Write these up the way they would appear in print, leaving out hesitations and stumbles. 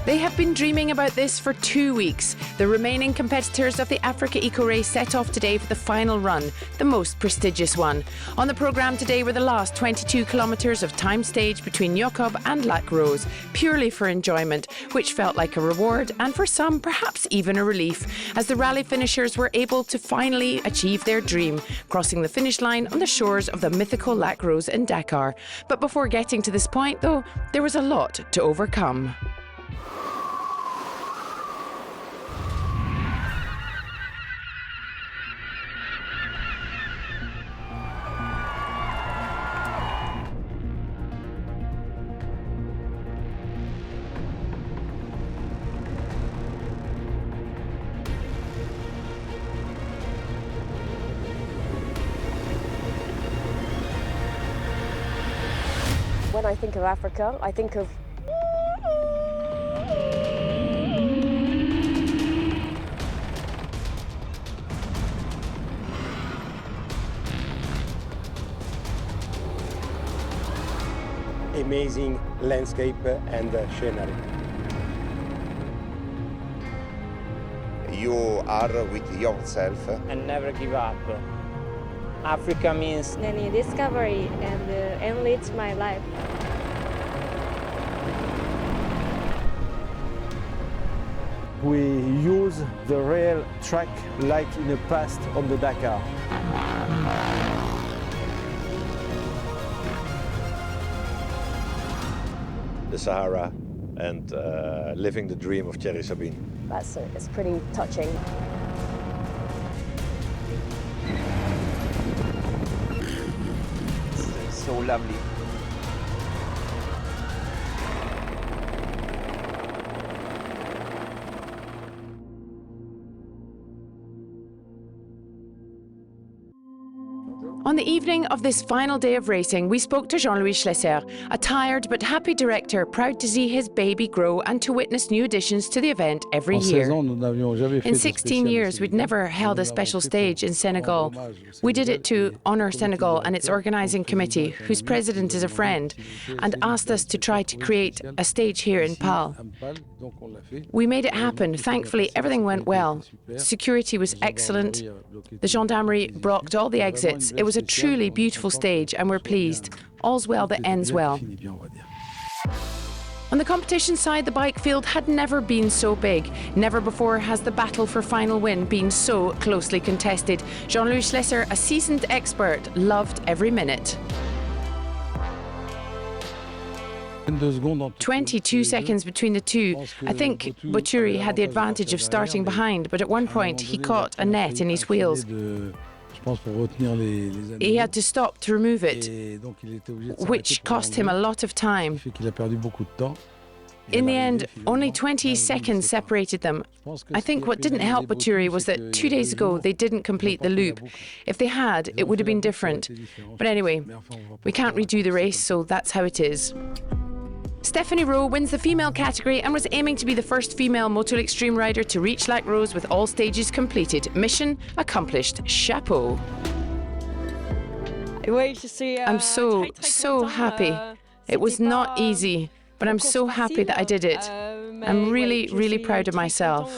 They have been dreaming about this for 2 weeks. The remaining competitors of the Africa Eco Race set off today for the final run, the most prestigious one. On the programme today were the last 22 kilometres of time stage between Jakob and Lac Rose, purely for enjoyment, which felt like a reward and for some perhaps even a relief, as the rally finishers were able to finally achieve their dream, crossing the finish line on the shores of the mythical Lac Rose in Dakar. But before getting to this point, though, there was a lot to overcome. When I think of Africa, I think of amazing landscape and scenery. You are with yourself. And never give up. Africa means many discovery and enrich my life. We use the rail track like in the past on the Dakar. The Sahara and living the dream of Thierry Sabine. It's pretty touching. so lovely. On the evening of this final day of racing, we spoke to Jean-Louis Schlesser, a tired but happy director, proud to see his baby grow and to witness new additions to the event every year. In 16 years, we'd never held a special stage in Senegal. We did it to honour Senegal and its organising committee, whose president is a friend, and asked us to try to create a stage here in Pal. We made it happen. Thankfully, everything went well. Security was excellent. The gendarmerie blocked all the exits. It was a truly beautiful stage and we're pleased. All's well that ends well. On the competition side, the bike field had never been so big. Never before has the battle for final win been so closely contested. Jean-Louis Schlesser, a seasoned expert, loved every minute. 22 seconds between the two. I think Bouturi had the advantage of starting behind, but at one point he caught a net in his wheels. He had to stop to remove it, which cost him a lot of time. In the end, only 20 seconds separated them. I think what didn't help Bouturi was that 2 days ago they didn't complete the loop. If they had, it would have been different. But anyway, we can't redo the race, so that's how it is. Stephanie Rowe wins the female category and was aiming to be the first female Motul Extreme rider to reach Lac Rose with all stages completed. Mission accomplished. Chapeau. I'm so happy. It was not easy, but I'm so happy that I did it. I'm really proud of myself.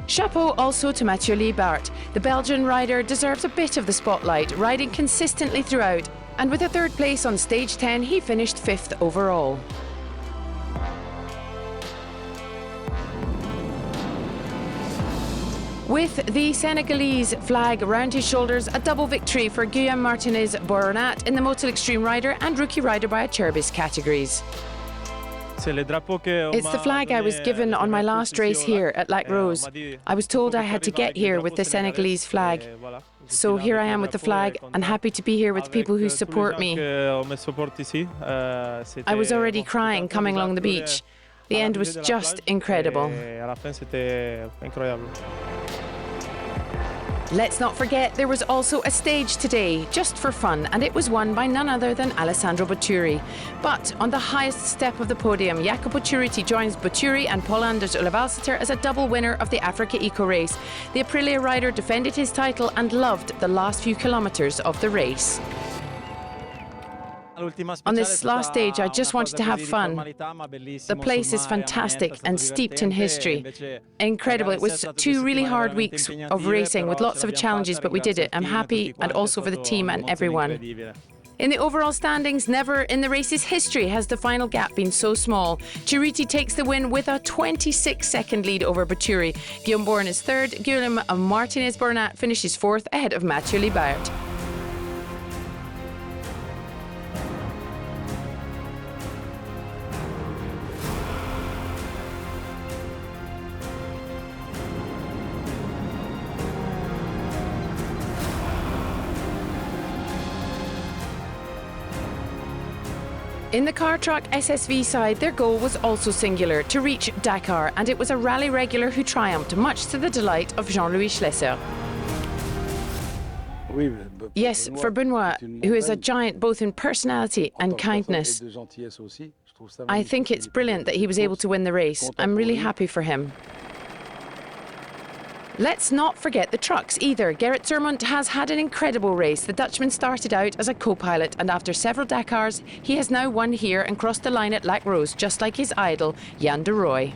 Chapeau also to Mathieu Liebart. The Belgian rider deserves a bit of the spotlight, riding consistently throughout, and with a third place on stage 10, he finished 5th overall. With the Senegalese flag around his shoulders, a double victory for Guillaume Martinez Boronat in the Motul Extreme rider and rookie rider by Acerbis categories. It's the flag I was given on my last race here at Lac Rose. I was told I had to get here with the Senegalese flag. So here I am with the flag and happy to be here with the people who support me. I was already crying coming along the beach. The end was just incredible. Let's not forget there was also a stage today, just for fun, and it was won by none other than Alessandro Bouturi. But on the highest step of the podium, Jakob Bouturi joins Bouturi and Paul-Anders Olevalsiter as a double winner of the Africa Eco Race. The Aprilia rider defended his title and loved the last few kilometres of the race. On this last stage, I just wanted to have fun. The place is fantastic and steeped in history. Incredible. It was 2 really hard weeks of racing with lots of challenges, but we did it. I'm happy, and also for the team and everyone. In the overall standings, never in the race's history has the final gap been so small. Chiriti takes the win with a 26-second lead over Baturi. Guillaume Bourne is third. Guillaume Martinez-Bernat finishes fourth ahead of Mathieu Libert. In the car truck SSV side, their goal was also singular, to reach Dakar, and it was a rally regular who triumphed, much to the delight of Jean-Louis Schlesser. Yes, for Benoit, who is a giant both in personality and kindness. I think it's brilliant that he was able to win the race. I'm really happy for him. Let's not forget the trucks either. Gerrit Zermont has had an incredible race. The Dutchman started out as a co-pilot, and after several Dakars, he has now won here and crossed the line at Lac Rose, just like his idol, Jan de Rooij.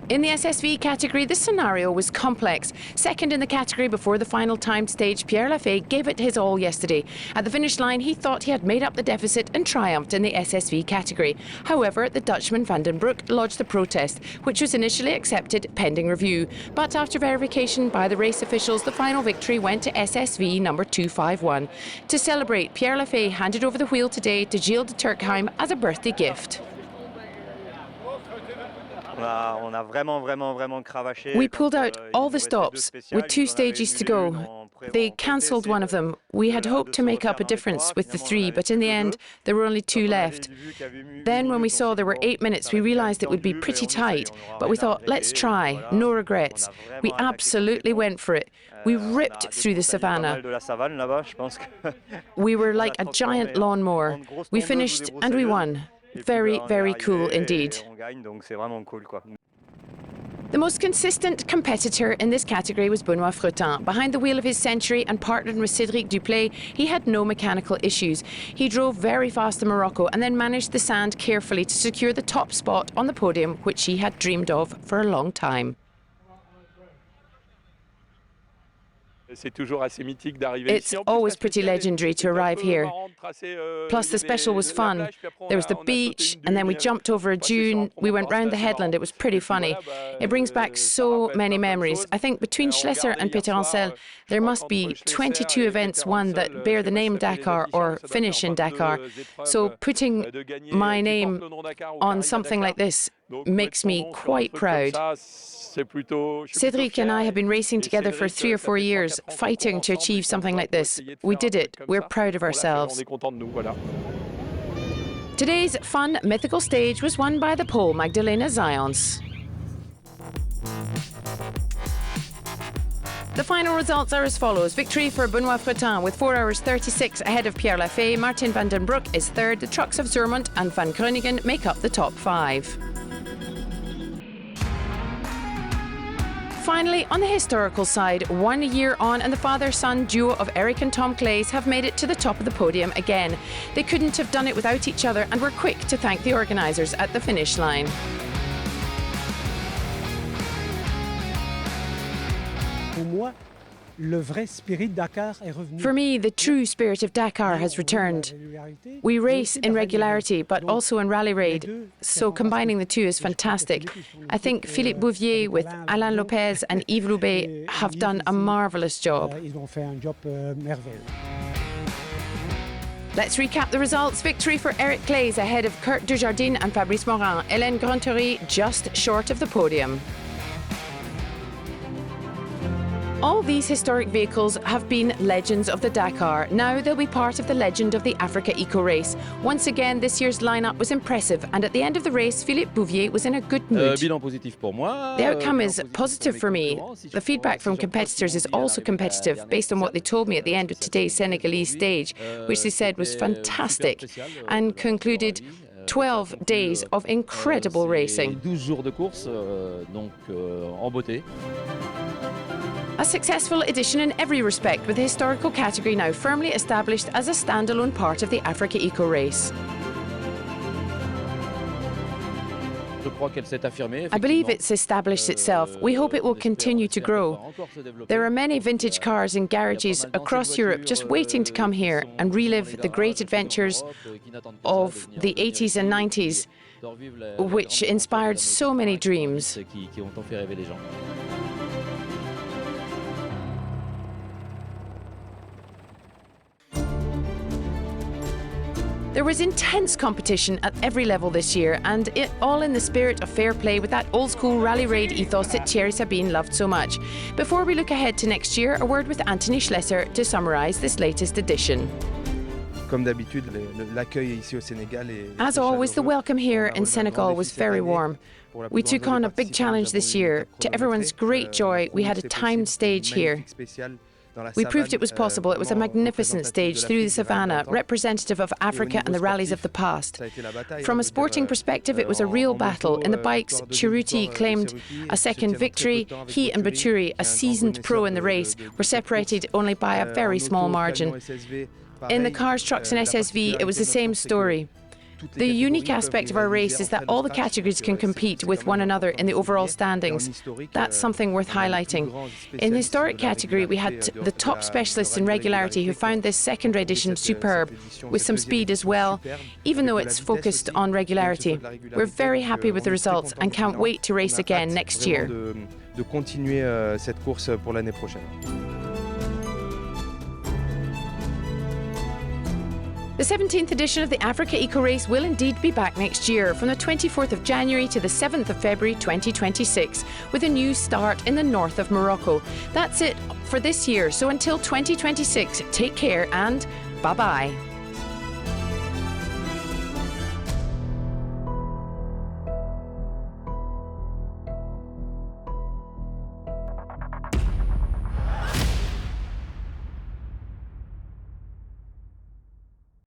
In the SSV category, the scenario was complex. Second in the category before the final timed stage, Pierre Lafay gave it his all yesterday. At the finish line, he thought he had made up the deficit and triumphed in the SSV category. However, the Dutchman Van den Broek lodged a protest, which was initially accepted pending review. But after verification by the race officials, the final victory went to SSV number 251. To celebrate, Pierre Lafay handed over the wheel today to Gilles de Turckheim as a birthday gift. We pulled out all the stops with 2 stages to go. They cancelled one of them. We had hoped to make up a difference with the 3, but in the end, there were only 2 left. Then when we saw there were 8 minutes, we realised it would be pretty tight, but we thought, let's try, no regrets. We absolutely went for it. We ripped through the savannah. We were like a giant lawnmower. We finished and we won. Very, very cool indeed. The most consistent competitor in this category was Benoit Fretin. Behind the wheel of his Century and partnered with Cédric Duplay, he had no mechanical issues. He drove very fast in Morocco and then managed the sand carefully to secure the top spot on the podium, which he had dreamed of for a long time. It's always pretty legendary to arrive here. Plus the special was fun. There was the beach, and then we jumped over a dune. We went round the headland. It was pretty funny. It brings back so many memories. I think between Schlesser and Peter Ancel, there must be 22 events won that bear the name Dakar or finish in Dakar. So putting my name on something like this makes me quite proud. Cédric and I have been racing together for 3 or 4 years, fighting to achieve something like this. We did it. We're proud of ourselves. Today's fun, mythical stage was won by the Pole, Magdalena Zions. The final results are as follows. Victory for Benoit Fretin with 4 hours 36 ahead of Pierre Lafay. Martin van den Broek is third. The trucks of Zermont and Van Groningen make up the top 5. Finally, on the historical side, 1 year on and the father-son duo of Eric and Tom Clays have made it to the top of the podium again. They couldn't have done it without each other and were quick to thank the organisers at the finish line. For me, the true spirit of Dakar has returned. We race in regularity, but also in rally raid, so combining the two is fantastic. I think Philippe Bouvier with Alain Lopez and Yves Loubet have done a marvellous job. Let's recap the results. Victory for Eric Clays ahead of Kurt Dujardin and Fabrice Morin. Hélène Granterie just short of the podium. All these historic vehicles have been legends of the Dakar. Now they'll be part of the legend of the Africa Eco Race. Once again, this year's lineup was impressive, and at the end of the race, Philippe Bouvier was in a good mood. The outcome is positive for me. The feedback from competitors is also competitive, based on what they told me at the end of today's Senegalese stage, which they said was fantastic, and concluded 12 days of incredible racing. A successful edition in every respect, with the historical category now firmly established as a standalone part of the Africa Eco Race. I believe it's established itself. We hope it will continue to grow. There are many vintage cars in garages across Europe just waiting to come here and relive the great adventures of the 80s and 90s, which inspired so many dreams. There was intense competition at every level this year, and it all in the spirit of fair play with that old-school rally raid ethos that Thierry Sabine loved so much. Before we look ahead to next year, a word with Anthony Schlesser to summarise this latest edition. As always, the welcome here in Senegal was very warm. We took on a big challenge this year. To everyone's great joy, we had a timed stage here. We proved it was possible. It was a magnificent stage through the savannah, representative of Africa and the rallies of the past. From a sporting perspective, it was a real battle. In the bikes, Chiruti claimed a second victory. He and Baturi, a seasoned pro in the race, were separated only by a very small margin. In the cars, trucks and SSV, it was the same story. The unique aspect of our race is that all the categories can compete with one another in the overall standings. That's something worth highlighting. In the historic category, we had the top specialists in regularity who found this second edition superb, with some speed as well, even though it's focused on regularity. We're very happy with the results and can't wait to race again next year. The 17th edition of the Africa Eco Race will indeed be back next year, from the 24th of January to the 7th of February 2026, with a new start in the north of Morocco. That's it for this year, so until 2026, take care and bye-bye.